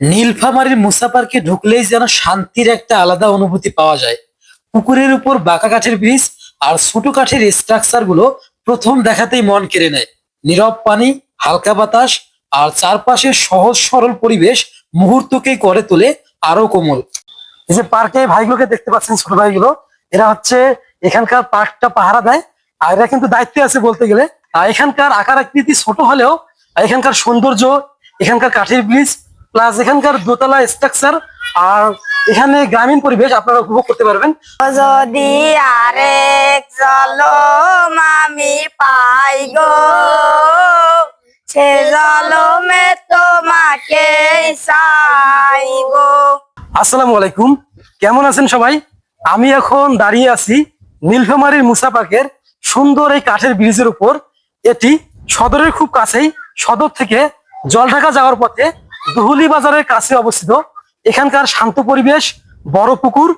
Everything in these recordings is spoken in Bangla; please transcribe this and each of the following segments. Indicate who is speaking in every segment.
Speaker 1: নীলফামারীর মুসা পার্কে ঢুকলেই যেন শান্তির একটা আলাদা অনুভূতি পাওয়া যায়। পুকুরের উপর বাঁকা কাঠের ব্রিজ আর ছোট কাঠের স্ট্রাকচার গুলো প্রথম দেখাতেই মন কেড়ে নেয়। নীরব পানি, হালকা বাতাস আর চারপাশের সহজ সরল পরিবেশ মুহূর্তকেই করে তোলে আরো কোমল। এই যে পার্কে ভাইগুলোকে দেখতে পাচ্ছেন, ছোট ভাইগুলো, এরা হচ্ছে এখানকার পার্কটা পাহারা দেয়। আর এরা কিন্তু দায়িত্বে আছে বলতে গেলে। আর এখানকার আকার আকৃতি ছোট হলেও এখানকার সৌন্দর্য, এখানকার কাঠের ব্রিজ প্লাস এখানকার দোতলা স্ট্রাকচার আর এখানে গ্রামীণ পরিবেশ আপনারা উপভোগ করতে পারবেন।
Speaker 2: যদি আরেক জলম আমি পাই গো, সে জলমে তোমাকে চাই গো।
Speaker 1: আসসালামু আলাইকুম, কেমন আছেন সবাই? আমি এখন দাঁড়িয়ে আছি নীলফামারীর মুসা পার্কের সুন্দর এই কাঠের ব্রিজের উপর। এটি সদরের খুব কাছেই, সদর থেকে জলঢাকা যাওয়ার পথে দুহুলি বাজারের কাছে অবস্থিত। এখানকার শান্ত পরিবেশ, বড় পুকুর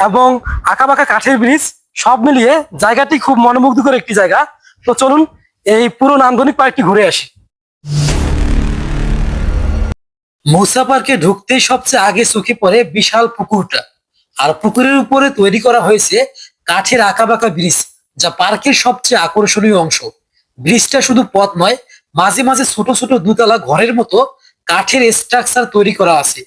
Speaker 1: এবং আঁকাবাঁকা কাঠের ব্রিজ সব মিলিয়ে জায়গাটি খুব মনোমুগ্ধকর একটি জায়গা। তো চলুন এই পুরো নান্দনিক পার্কটি ঘুরে আসি। মুসা পার্কে ঢুকতেই সবচেয়ে আগে চোখে পড়ে বিশাল পুকুরটা। আর পুকুরের উপরে তৈরি করা হয়েছে কাঠের আঁকাবাঁকা ব্রিজ, যা পার্কের সবচেয়ে আকর্ষণীয় অংশ। ব্রিজটা শুধু পথ নয়, মাঝে মাঝে ছোট ছোট দুতলা ঘরের মতো কাঠের স্ট্রাকচার তৈরি করা আছে।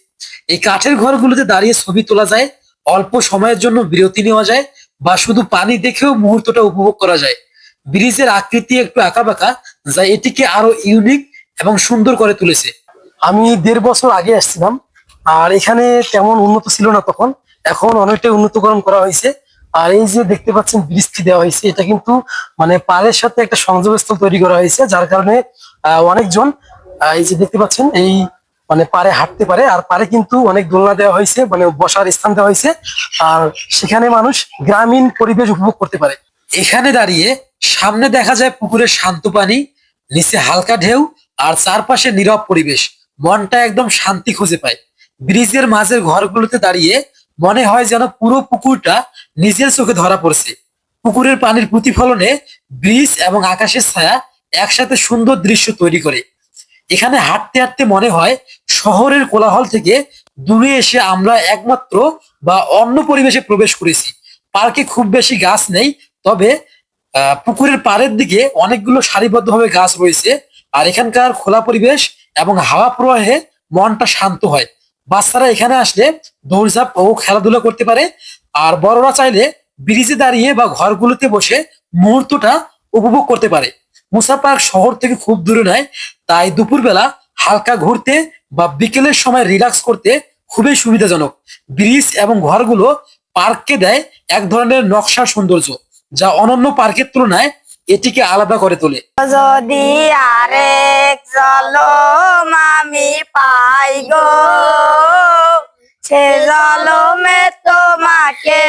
Speaker 1: এই কাঠের ঘরগুলোতে দাঁড়িয়ে ছবি তোলা যায়, অল্প সময়ের জন্য বিরতি নেওয়া যায় বা শুধু পানি দেখেও মুহূর্তটা উপভোগ করা যায়। ব্রিজের আকৃতি একটু আঁকাবাঁকা, যা এটিকে আরো ইউনিক এবং সুন্দর করে তুলেছে। আমি 1.5 বছর আগে আসছিলাম, আর এখানে তেমন উন্নত ছিল না তখন। এখন অনেকটাই উন্নতকরণ করা হয়েছে। আর এই যে দেখতে পাচ্ছেন ব্রিজটি দেওয়া হয়েছে, এটা কিন্তু মানে পাড়ের সাথে একটা সংযোগস্থল তৈরি করা হয়েছে, যার কারণে অনেকজন এই যে দেখতে পাচ্ছেন এই মানে পাড়ে হাঁটতে পারে। আর পাড়ে কিন্তু অনেক দোলনা দেওয়া হয়েছে, মানে বসার স্থান দেওয়া হয়েছে। আর সেখানে মানুষ গ্রামীণ পরিবেশ উপভোগ করতে পারে। এখানে দাঁড়িয়ে সামনে দেখা যায় পুকুরের শান্ত পানি, নিচে হালকা ঢেউ আর চারপাশে নীরব পরিবেশ। মনটা একদম শান্তি খুঁজে পায়। ব্রিজের মাঝের ঘরগুলোতে দাঁড়িয়ে মনে হয় যেন পুরো পুকুরটা নিজের চোখে ধরা পড়ছে। পুকুরের পানির প্রতিফলনে ব্রিজ এবং আকাশের ছায়া একসাথে সুন্দর দৃশ্য তৈরি করে। এখানে হাঁটতে হাঁটতে মনে হয় শহরের কোলাহল থেকে দূরে এসে আমরা একমাত্র বা অন্য পরিবেশে প্রবেশ করেছি। পার্কে খুব বেশি গাছ নেই, তবে পুকুরের পাড়ের দিকে অনেকগুলো সারিবদ্ধভাবে গাছ রয়েছে। আর এখানকার খোলা পরিবেশ এবং হাওয়া প্রবাহে মনটা শান্ত হয়। বাচ্চারা এখানে আসলে দৌড়ঝাঁপ ও খেলাধুলা করতে পারে, আর বড়রা চাইলে ব্রিজে দাঁড়িয়ে বা ঘরগুলোতে বসে মুহূর্তটা উপভোগ করতে পারে। মুসা পার্ক শহর থেকে খুব দূরে নয়, তাই দুপুরবেলা হালকা ঘুরতে বা বিকেলের সময় রিল্যাক্স করতে খুবই সুবিধাজনক। ব্রিজ এবং ঘরগুলো পার্ককে দেয় এক ধরনের নকশার সৌন্দর্য, যা অন্যান্য পার্কের তুলনায় এটিকে আলাদা করে তোলে।
Speaker 2: যদি আরেক জলম আমি পাই গো, সে জলমে তোমাকে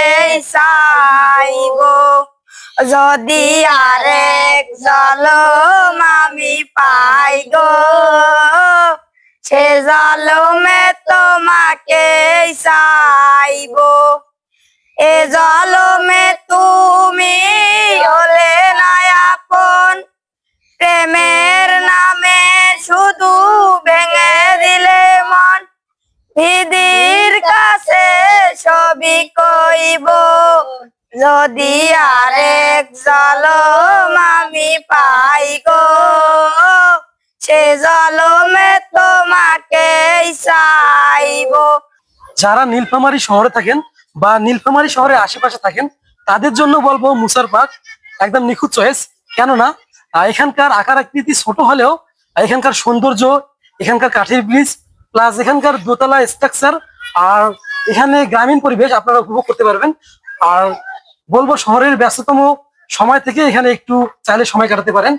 Speaker 2: চাই গো। যদি আরেক জলম আমি পাই গো, সে জলমে তোমাকে চাইব। এ জলমে তুমি হলে না আপন, প্রেমের নামে শুধু ভেঙে দিলে মন। দিদির কাছে সবই কইব, যদি আরেক জলম আমি পাই গো, সে জলমে তোমাকে চাইব।
Speaker 1: যারা নীলফামারী শহরে থাকেন বা নীলফামারী শহরের আশেপাশে থাকেন, তাদের জন্য বলবো মুসার পার্ক একদম নিখুঁত চয়েস। কেননা এখানকার আকার আকৃতি ছোট হলেও এখানকার সৌন্দর্য, এখানকার কাঠের ব্রিজ প্লাস এখানকার দোতলা স্ট্রাকচার আর এখানে গ্রামীণ পরিবেশ আপনারা উপভোগ করতে পারবেন। আর বলবো শহরের ব্যস্ততম সময় থেকে এখানে একটু চাইলে সময় কাটাতে পারেন।